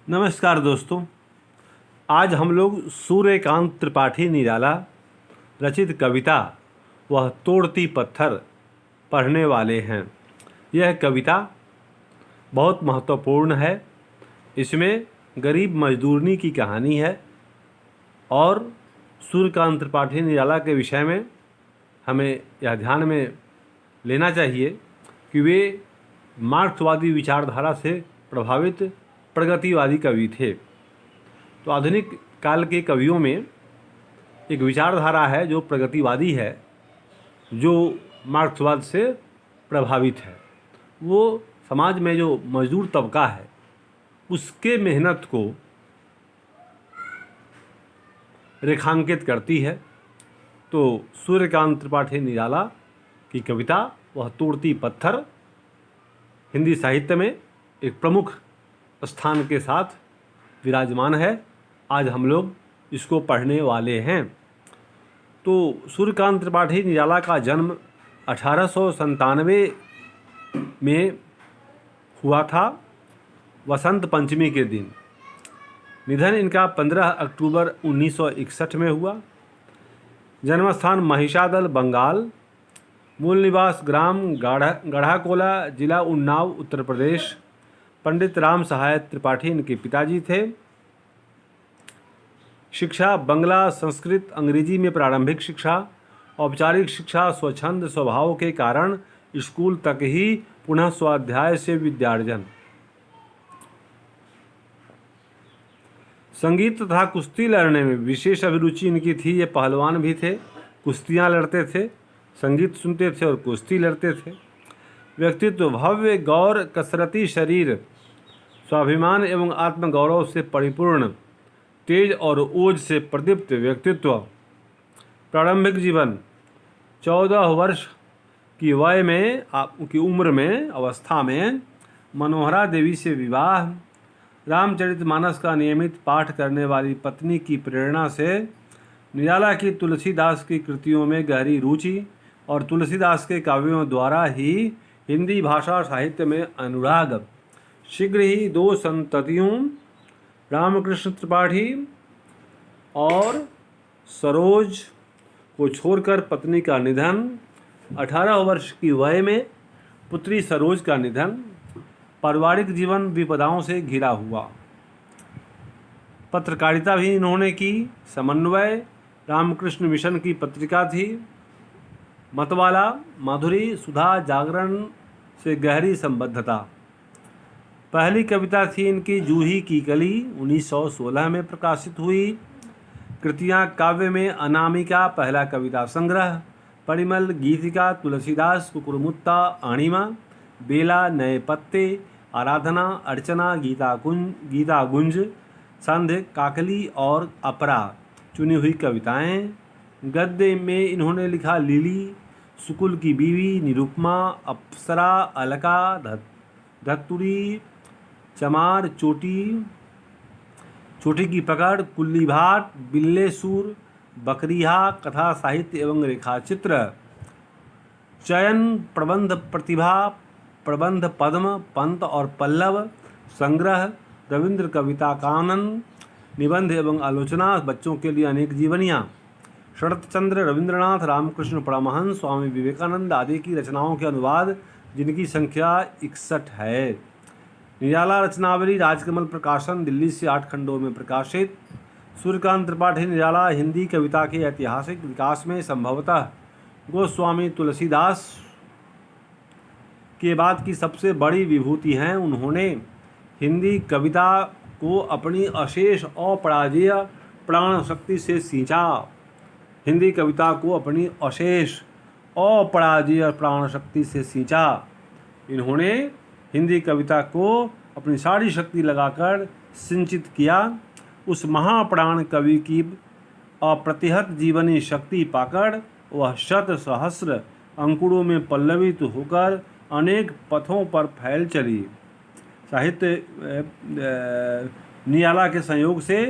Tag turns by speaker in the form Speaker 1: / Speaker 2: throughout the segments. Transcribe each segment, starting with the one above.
Speaker 1: नमस्कार दोस्तों। आज हम लोग सूर्यकांत त्रिपाठी निराला रचित कविता वह तोड़ती पत्थर पढ़ने वाले हैं। यह कविता बहुत महत्वपूर्ण है। इसमें गरीब मजदूरनी की कहानी है और सूर्यकांत त्रिपाठी निराला के विषय में हमें यह ध्यान में लेना चाहिए कि वे मार्क्सवादी विचारधारा से प्रभावित प्रगतिवादी कवि थे। तो आधुनिक काल के कवियों में एक विचारधारा है जो प्रगतिवादी है, जो मार्क्सवाद से प्रभावित है। वो समाज में जो मजदूर तबका है उसके मेहनत को रेखांकित करती है। तो सूर्यकांत त्रिपाठी निराला की कविता वह तोड़ती पत्थर हिंदी साहित्य में एक प्रमुख स्थान के साथ विराजमान है। आज हम लोग इसको पढ़ने वाले हैं। तो सूर्यकांत त्रिपाठी निराला का जन्म 1897 में हुआ था, वसंत पंचमी के दिन। निधन इनका 15 अक्टूबर 1961 में हुआ। जन्मस्थान महिषादल, बंगाल। मूल निवास ग्राम गढ़ाकोला, जिला उन्नाव, उत्तर प्रदेश। पंडित राम सहाय त्रिपाठी इनके पिताजी थे। शिक्षा बंगला, संस्कृत, अंग्रेजी में प्रारंभिक शिक्षा। औपचारिक शिक्षा स्वच्छंद स्वभाव के कारण स्कूल तक ही, पुनः स्वाध्याय से विद्यार्जन। संगीत तथा कुश्ती लड़ने में विशेष अभिरुचि इनकी थी। ये पहलवान भी थे, कुश्तियाँ लड़ते थे, संगीत सुनते थे और कुश्ती लड़ते थे। व्यक्तित्व भव्य, गौर, कसरती शरीर, स्वाभिमान एवं आत्मगौरव से परिपूर्ण, तेज और ओज से प्रदीप्त व्यक्तित्व। प्रारंभिक जीवन 14 वर्ष की वय में, की उम्र में, अवस्था में मनोहरा देवी से विवाह। रामचरितमानस का नियमित पाठ करने वाली पत्नी की प्रेरणा से निराला की तुलसीदास की कृतियों में गहरी रुचि और तुलसीदास के काव्यों द्वारा ही हिंदी भाषा साहित्य में अनुराग। शीघ्र ही 2 संततियों रामकृष्ण त्रिपाठी और सरोज को छोड़कर पत्नी का निधन। 18 वर्ष की वय में पुत्री सरोज का निधन। पारिवारिक जीवन विपदाओं से घिरा हुआ। पत्रकारिता भी इन्होंने की। समन्वय रामकृष्ण मिशन की पत्रिका थी। मतवाला, माधुरी, सुधा, जागरण से गहरी संबद्धता। पहली कविता थी इनकी जूही की कली, 1916 में प्रकाशित हुई। कृतियाँ काव्य में अनामिका पहला कविता संग्रह, परिमल, गीतिका, तुलसीदास, कुकुरमुत्ता, अणिमा, बेला, नए पत्ते, आराधना, अर्चना, गीता गुंज, संध्य, काकली और अपरा चुनी हुई कविताएं। गद्य में इन्होंने लिखा लिली, सुकुल की बीवी, निरुपमा, अप्सरा, अलका, धतुरी, चमार, चोटी की पकड़, कुल्ली भाट, बिल्ले सूर, बकरिया, कथा साहित्य एवं रेखाचित्र। चयन, प्रबंध प्रतिभा, प्रबंध पद्म, पंत और पल्लव, संग्रह, रविंद्र कविता कानन, निबंध एवं आलोचना, बच्चों के लिए अनेक जीवनियाँ। शरत चंद्र, रविंद्रनाथ, रामकृष्ण परमहंस, स्वामी विवेकानंद आदि की रचनाओं के अनुवाद, जिनकी संख्या 61 है। निराला रचनावली, राजकमल प्रकाशन, दिल्ली से 8 खंडों में प्रकाशित। सूर्यकांत त्रिपाठी निराला हिंदी कविता के ऐतिहासिक विकास में संभवतः गोस्वामी तुलसीदास के बाद की सबसे बड़ी विभूति हैं। उन्होंने हिंदी कविता को अपनी अशेष अपराजेय प्राण शक्ति से सींचा। हिंदी कविता को अपनी अशेष अपराजेय प्राण शक्ति से सींचा। इन्होंने हिंदी कविता को अपनी सारी शक्ति लगाकर सिंचित किया। उस महाप्राण कवि की अप्रतिहत जीवनी शक्ति पाकर वह शत सहस्र अंकुरों में पल्लवित होकर अनेक पथों पर फैल चली। साहित्य निराला के संयोग से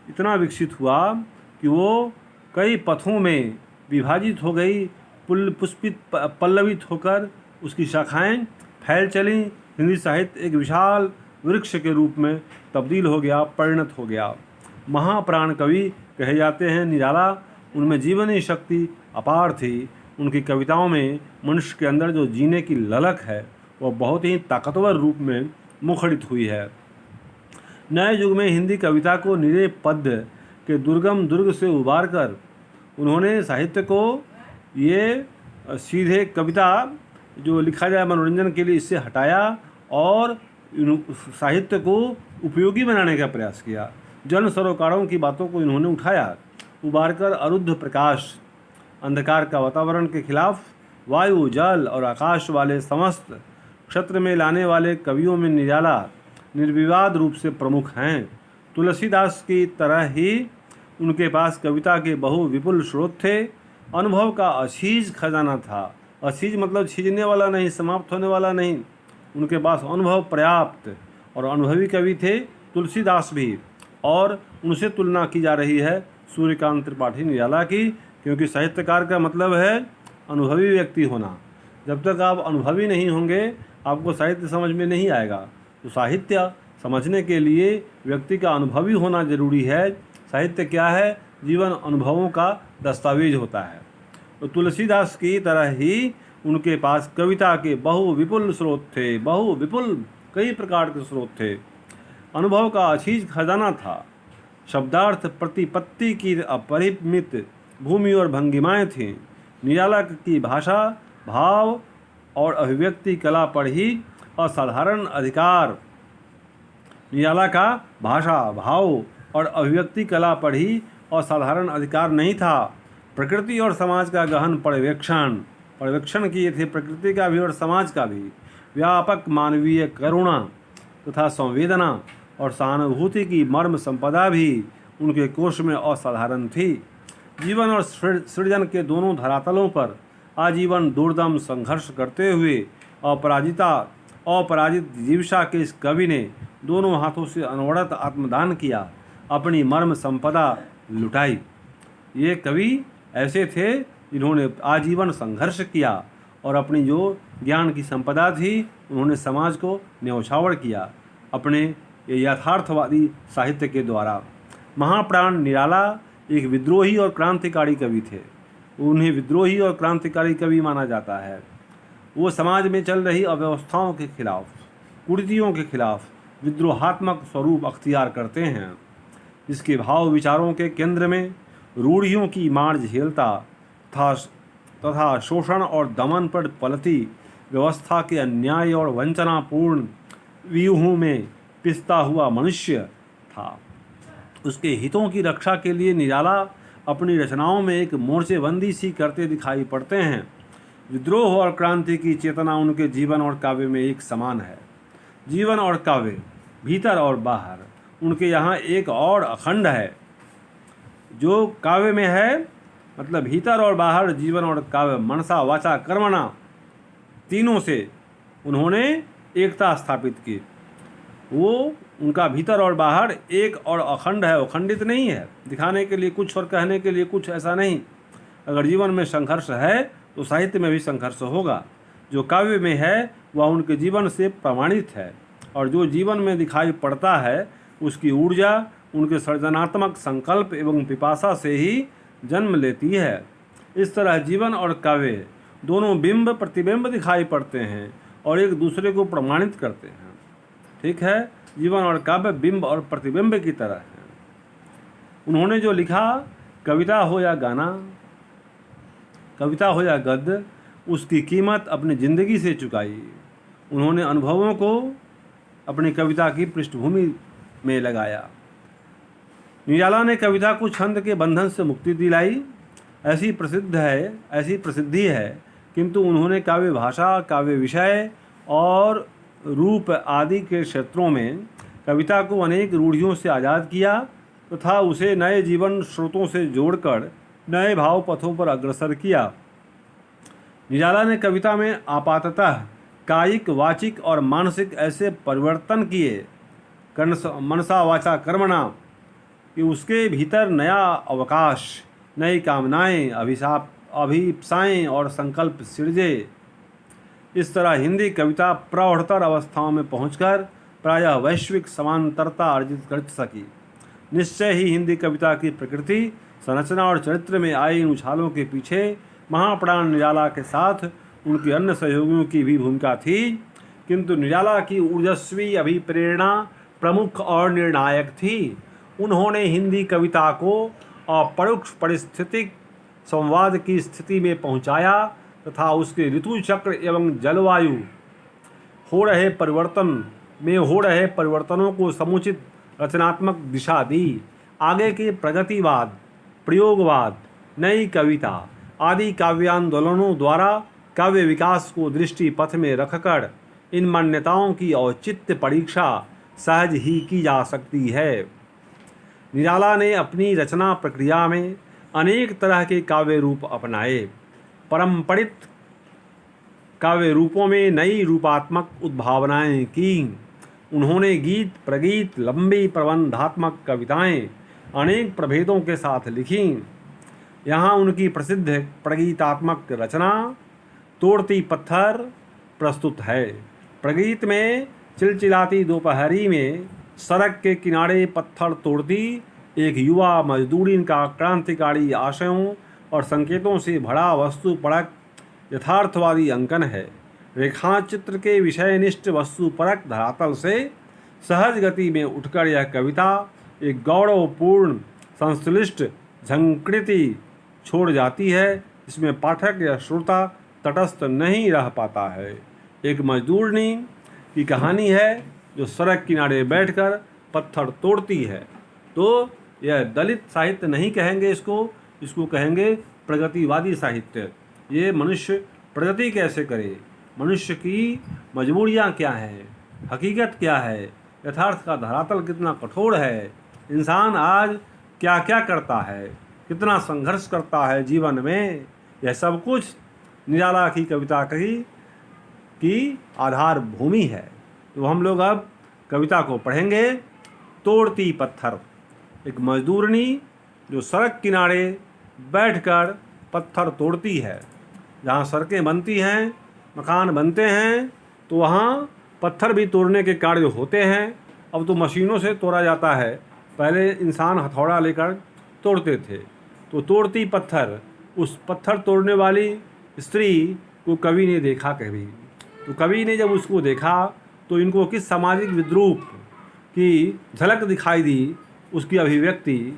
Speaker 1: इतना विकसित हुआ कि वो कई पथों में विभाजित हो गई, पल्लवित होकर उसकी शाखाएं फैल चली। हिंदी साहित्य एक विशाल वृक्ष के रूप में तब्दील हो गया, परिणत हो गया। महाप्राण कवि कहे जाते हैं। निराला, उनमें जीवनी शक्ति अपार थी। उनकी कविताओं में मनुष्य के अंदर जो जीने की ललक है वह बहुत ही ताकतवर रूप में मुखरित हुई है। नए युग में हिंदी कविता को निरे पद्य के दुर्गम दुर्ग से उबार कर उन्होंने साहित्य को ये सीधे कविता जो लिखा जाए मनोरंजन के लिए, इससे हटाया और साहित्य को उपयोगी बनाने का प्रयास किया। जन सरोकारों की बातों को इन्होंने उठाया, उबार कर अरुद्ध प्रकाश, अंधकार का वातावरण के खिलाफ वायु, जल और आकाश वाले समस्त क्षेत्र में लाने वाले कवियों में निराला निर्विवाद रूप से प्रमुख हैं। तुलसीदास की तरह ही उनके पास कविता के बहु विपुल स्रोत थे। अनुभव का असीज खजाना था। असीज मतलब छीजने वाला नहीं, समाप्त होने वाला नहीं। उनके पास अनुभव पर्याप्त और अनुभवी कवि थे तुलसीदास भी, और उनसे तुलना की जा रही है सूर्यकांत त्रिपाठी निराला की, क्योंकि साहित्यकार का मतलब है अनुभवी व्यक्ति होना। जब तक आप अनुभवी नहीं होंगे आपको साहित्य समझ में नहीं आएगा। तो साहित्य समझने के लिए व्यक्ति का अनुभवी होना जरूरी है। साहित्य क्या है? जीवन अनुभवों का दस्तावेज होता है। तो तुलसीदास की तरह ही उनके पास कविता के बहु विपुल स्रोत थे, बहु विपुल कई प्रकार के स्रोत थे। अनुभव का असीज खजाना था। शब्दार्थ प्रतिपत्ति की अपरिमित भूमि और भंगिमाएँ थीं। निराला की भाषा, भाव और अभिव्यक्ति कला पर ही असाधारण अधिकार निराला का भाषा, भाव और अभिव्यक्ति कला पर ही असाधारण अधिकार नहीं था। प्रकृति और समाज का गहन पर्यवेक्षण किए थे, प्रकृति का भी और समाज का भी। व्यापक मानवीय करुणा तथा संवेदना और सहानुभूति की मर्म संपदा भी उनके कोश में असाधारण थी। जीवन और सृजन के दोनों धरातलों पर आजीवन दुर्दम संघर्ष करते हुए अपराजित जीविका के इस कवि ने दोनों हाथों से अनवरत आत्मदान किया, अपनी मर्म संपदा लुटाई। ये कवि ऐसे थे जिन्होंने आजीवन संघर्ष किया और अपनी जो ज्ञान की संपदा थी उन्होंने समाज को न्यौछावर किया अपने यथार्थवादी साहित्य के द्वारा। महाप्राण निराला एक विद्रोही और क्रांतिकारी कवि थे। उन्हें विद्रोही और क्रांतिकारी कवि माना जाता है। वो समाज में चल रही अव्यवस्थाओं के खिलाफ, कुरीतियों के खिलाफ विद्रोहात्मक स्वरूप अख्तियार करते हैं। इसके भाव विचारों के केंद्र में रूढ़ियों की मार झेलता तथा शोषण और दमन पर पलती व्यवस्था के अन्याय और वंचनापूर्ण व्यूहों में पिसता हुआ मनुष्य था। उसके हितों की रक्षा के लिए निराला अपनी रचनाओं में एक मोर्चेबंदी सी करते दिखाई पड़ते हैं। विद्रोह और क्रांति की चेतना उनके जीवन और काव्य में एक समान है। जीवन और काव्य, भीतर और बाहर, उनके यहाँ एक और अखंड है जो काव्य में है। मतलब भीतर और बाहर, जीवन और काव्य, मनसा वाचा कर्मणा, तीनों से उन्होंने एकता स्थापित की। वो उनका भीतर और बाहर एक और अखंड है, अखंडित नहीं है, दिखाने के लिए कुछ और कहने के लिए कुछ, ऐसा नहीं। अगर जीवन में संघर्ष है तो साहित्य में भी संघर्ष होगा। जो काव्य में है वह उनके जीवन से प्रमाणित है, और जो जीवन में दिखाई पड़ता है उसकी ऊर्जा उनके सृजनात्मक संकल्प एवं पिपासा से ही जन्म लेती है। इस तरह जीवन और काव्य दोनों बिंब प्रतिबिंब दिखाई पड़ते हैं और एक दूसरे को प्रमाणित करते हैं। ठीक है, जीवन और काव्य बिंब और प्रतिबिंब की तरह है। उन्होंने जो लिखा, कविता हो या गाना, कविता हो या गद्य, उसकी कीमत अपनी ज़िंदगी से चुकाई। उन्होंने अनुभवों को अपनी कविता की पृष्ठभूमि में लगाया। निराला ने कविता को छंद के बंधन से मुक्ति दिलाई, ऐसी प्रसिद्धि है, किंतु उन्होंने काव्य भाषा, काव्य विषय और रूप आदि के क्षेत्रों में कविता को अनेक रूढ़ियों से आज़ाद किया तथा उसे नए जीवन स्रोतों से जोड़कर नए भाव पथों पर अग्रसर किया। निराला ने कविता में आपाततः कायिक, वाचिक और मानसिक ऐसे परिवर्तन किए, मनसा वाचा कर्मणा, कि उसके भीतर नया अवकाश, नई कामनाएं, अभिप्साएं और संकल्प सिरजे। इस तरह हिंदी कविता प्रौढ़तर अवस्थाओं में पहुंचकर प्रायः वैश्विक समांतरता अर्जित कर सकी। निश्चय ही हिंदी कविता की प्रकृति, संरचना और चरित्र में आई इन उछालों के पीछे महाप्राण निराला के साथ उनके अन्य सहयोगियों की भी भूमिका थी, किंतु निराला की ऊर्जस्वी अभिप्रेरणा प्रमुख और निर्णायक थी। उन्होंने हिंदी कविता को अपरोक्ष पारिस्थितिक संवाद की स्थिति में पहुंचाया तथा उसके ऋतु चक्र एवं जलवायु हो रहे परिवर्तनों को समुचित रचनात्मक दिशा दी। आगे के प्रगतिवाद, प्रयोगवाद, नई कविता आदि काव्यांदोलनों द्वारा काव्य विकास को दृष्टि पथ में रखकर इन मान्यताओं की औचित्य परीक्षा सहज ही की जा सकती है। निराला ने अपनी रचना प्रक्रिया में अनेक तरह के काव्य रूप अपनाए। परंपरित काव्य रूपों में नई रूपात्मक उद्भावनाएं की। उन्होंने गीत, प्रगीत, लंबी प्रबंधात्मक कविताएं अनेक प्रभेदों के साथ लिखी। यहाँ उनकी प्रसिद्ध प्रगीतात्मक रचना तोड़ती पत्थर प्रस्तुत है। प्रगीत में चिलचिलाती दोपहरी में सड़क के किनारे पत्थर तोड़ती एक युवा मजदूरिन का क्रांतिकारी आशयों और संकेतों से भरा वस्तुपरक यथार्थवादी अंकन है। रेखाचित्र के विषयनिष्ठ वस्तुपरक धरातल से सहज गति में उठकर यह कविता एक गौरवपूर्ण संश्लिष्ट झंकृति छोड़ जाती है, जिसमें पाठक या श्रोता तटस्थ नहीं रह पाता है। एक मजदूरनी की कहानी है जो सड़क किनारे बैठकर पत्थर तोड़ती है। तो यह दलित साहित्य नहीं कहेंगे इसको कहेंगे प्रगतिवादी साहित्य। ये मनुष्य प्रगति कैसे करे, मनुष्य की मजबूरियाँ क्या हैं, हकीकत क्या है, यथार्थ का धरातल कितना कठोर है, इंसान आज क्या क्या करता है, कितना संघर्ष करता है जीवन में, यह सब कुछ निराला की कविता की आधार भूमि है। तो हम लोग अब कविता को पढ़ेंगे। तोड़ती पत्थर। एक मजदूरनी जो सड़क किनारे बैठकर पत्थर तोड़ती है। जहाँ सड़कें बनती हैं, मकान बनते हैं, तो वहाँ पत्थर भी तोड़ने के कार्य होते हैं। अब तो मशीनों से तोड़ा जाता है, पहले इंसान हथौड़ा लेकर तोड़ते थे। तो तोड़ती पत्थर, उस पत्थर तोड़ने वाली स्त्री को कवि ने देखा कभी। तो कवि ने जब उसको देखा तो इनको किस सामाजिक विद्रूप की झलक दिखाई दी, उसकी अभिव्यक्ति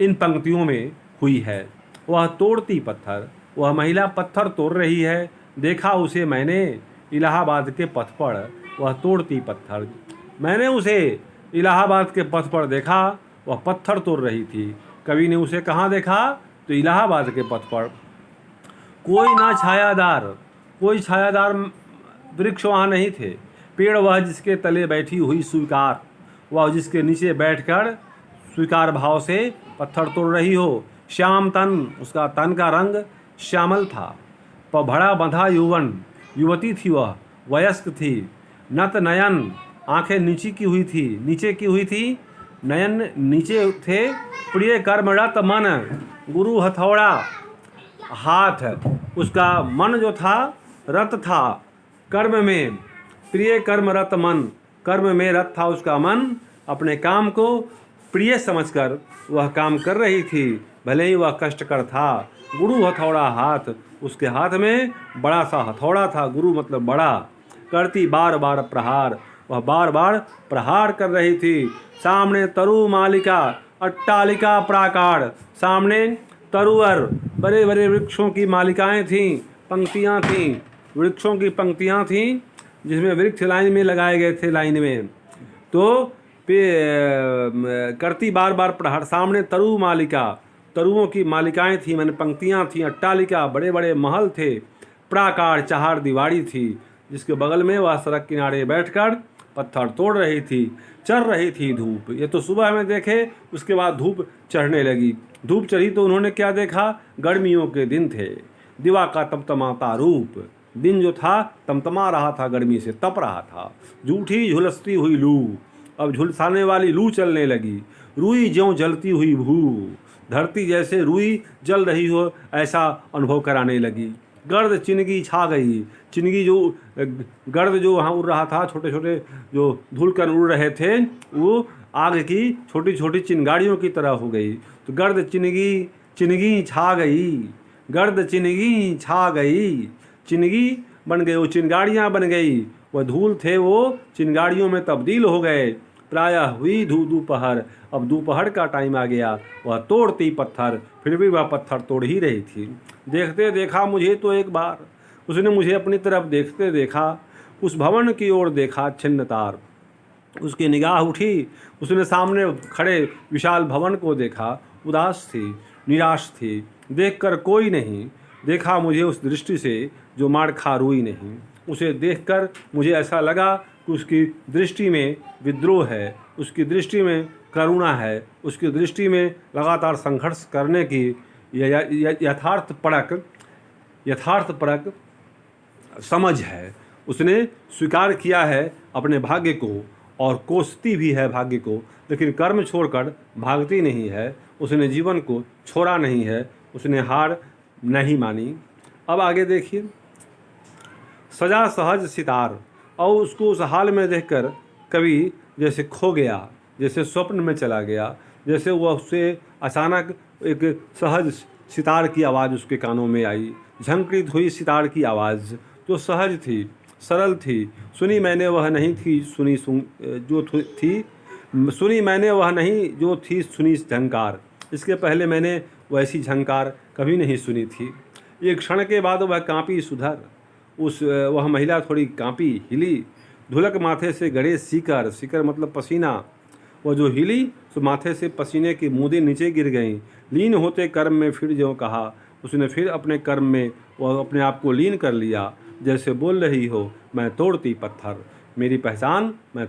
Speaker 1: इन पंक्तियों में हुई है। वह तोड़ती पत्थर, वह महिला पत्थर तोड़ रही है। देखा उसे मैंने इलाहाबाद के पथ पर, वह तोड़ती पत्थर। मैंने उसे इलाहाबाद के पथ पर देखा, वह पत्थर तोड़ रही थी। कवि ने उसे कहाँ देखा? तो इलाहाबाद के पथ पर। कोई छायादार वृक्ष वहाँ नहीं थे। पेड़ वह जिसके तले बैठी हुई स्वीकार, वह जिसके नीचे बैठकर स्वीकार भाव से पत्थर तोड़ रही हो। श्याम तन, उसका तन का रंग श्यामल था। भड़ा बंधा युवती थी, वह वयस्क थी। नत नयन, आंखें नीचे की हुई थी, नयन नीचे थे। प्रिय कर्मरत मन, गुरु हथौड़ा हाथ, उसका मन जो था रत था कर्म में। प्रिय कर्मरत मन, कर्म में रत था उसका मन। अपने काम को प्रिय समझकर वह काम कर रही थी, भले ही वह कष्टकर था। गुरु हथौड़ा हाथ, उसके हाथ में बड़ा सा हथौड़ा था। गुरु मतलब बड़ा। करती बार बार प्रहार, वह बार बार प्रहार कर रही थी। सामने तरु मालिका, अट्टालिका प्राकार। सामने तरुअर, बड़े बड़े वृक्षों की मालिकाएं थीं, पंक्तियां थीं, वृक्षों की पंक्तियां थीं, जिसमें वृक्ष लाइन में लगाए गए थे, लाइन में। तो करती बार बार प्रहार। सामने तरु मालिका, तरुओं की मालिकाएं थीं, मैंने पंक्तियां थीं। अट्टालिका, बड़े बड़े महल थे। प्राकार, चार दीवारी थी, जिसके बगल में वह सड़क किनारे बैठकर पत्थर तोड़ रही थी। चढ़ रही थी धूप। ये तो सुबह में देखे, उसके बाद धूप चढ़ने लगी। धूप चढ़ी तो उन्होंने क्या देखा? गर्मियों के दिन थे। दिवा का तमतमाता रूप। दिन जो था तमतमा रहा था, गर्मी से तप रहा था। झूठी झुलसती हुई लू, अब झुलसाने वाली लू चलने लगी। रुई ज्यों जलती हुई भू, धरती जैसे रुई जल रही हो ऐसा अनुभव कराने लगी। गर्द चिनगी छा गई। चिनगी जो गर्द जो वहाँ उड़ रहा था, छोटे छोटे जो धूलकण उड़ रहे थे, वो आग की छोटी छोटी चिनगाड़ियों की तरह हो गई। तो गर्द चिनगी चिनगी छा गई, गर्द चिनगी छा गई, चिनगी बन गई, वो चिनगाड़ियाँ बन गई। वह धूल थे वो चिनगाड़ियों में तब्दील हो गए। प्रायः हुई दोपहर, अब दोपहर का टाइम आ गया। वह तोड़ती पत्थर, फिर भी वह पत्थर तोड़ ही रही थी। देखते देखा मुझे तो एक बार, उसने मुझे अपनी तरफ देखते देखा। उस भवन की ओर देखा छिन्न तार, उसकी निगाह उठी। उसने सामने खड़े विशाल भवन को देखा। उदास थी, निराश थी, देखकर कोई नहीं देखा मुझे उस दृष्टि से जो मार खा रोई नहीं। उसे देखकर मुझे ऐसा लगा कि उसकी दृष्टि में विद्रोह है, उसकी दृष्टि में करुणा है, उसकी दृष्टि में लगातार संघर्ष करने की यथार्थपरक समझ है। उसने स्वीकार किया है अपने भाग्य को और कोसती भी है भाग्य को, लेकिन कर्म छोड़कर भागती नहीं है। उसने जीवन को छोड़ा नहीं है, उसने हार नहीं मानी। अब आगे देखिए, सजा सहज सितार, और उसको उस हाल में देखकर कवि जैसे खो गया, जैसे स्वप्न में चला गया, जैसे वह उससे अचानक एक सहज सितार की आवाज़ उसके कानों में आई। झंकृत हुई सितार की आवाज़ जो सहज थी, सरल थी। सुनी मैंने वह नहीं थी सुनी सुनी मैंने वह नहीं जो थी सुनी झंकार। इसके पहले मैंने वैसी झंकार कभी नहीं सुनी थी। एक क्षण के बाद वह कांपी सुधर, वह महिला थोड़ी कांपी, हिली। धुलक माथे से गड़े सीकर, सीकर मतलब पसीना, वह जो हिली तो माथे से पसीने की बूंदें नीचे गिर गईं। लीन होते कर्म में फिर जो कहा, उसने फिर अपने कर्म में वह अपने आप को लीन कर लिया। जैसे बोल रही हो, मैं तोड़ती पत्थर, मेरी पहचान मैं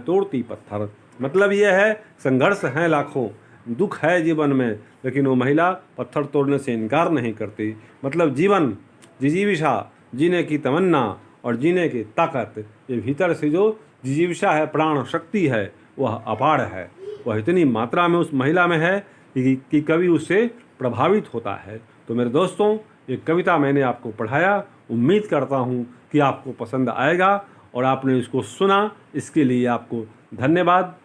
Speaker 1: तोड़ती पत्थर। मतलब यह है, संघर्ष हैं लाखों, दुख है जीवन में, लेकिन वो महिला पत्थर तोड़ने से इनकार नहीं करती। मतलब जीवन, जिजीविषा, जीने की तमन्ना और जीने की ताकत, ये भीतर से जो जिजीविषा है, प्राण शक्ति है, वह अपार है। वह इतनी मात्रा में उस महिला में है कि कवि उससे प्रभावित होता है। तो मेरे दोस्तों, ये कविता मैंने आपको पढ़ाया, उम्मीद करता हूँ कि आपको पसंद आएगा और आपने इसको सुना, इसके लिए आपको धन्यवाद।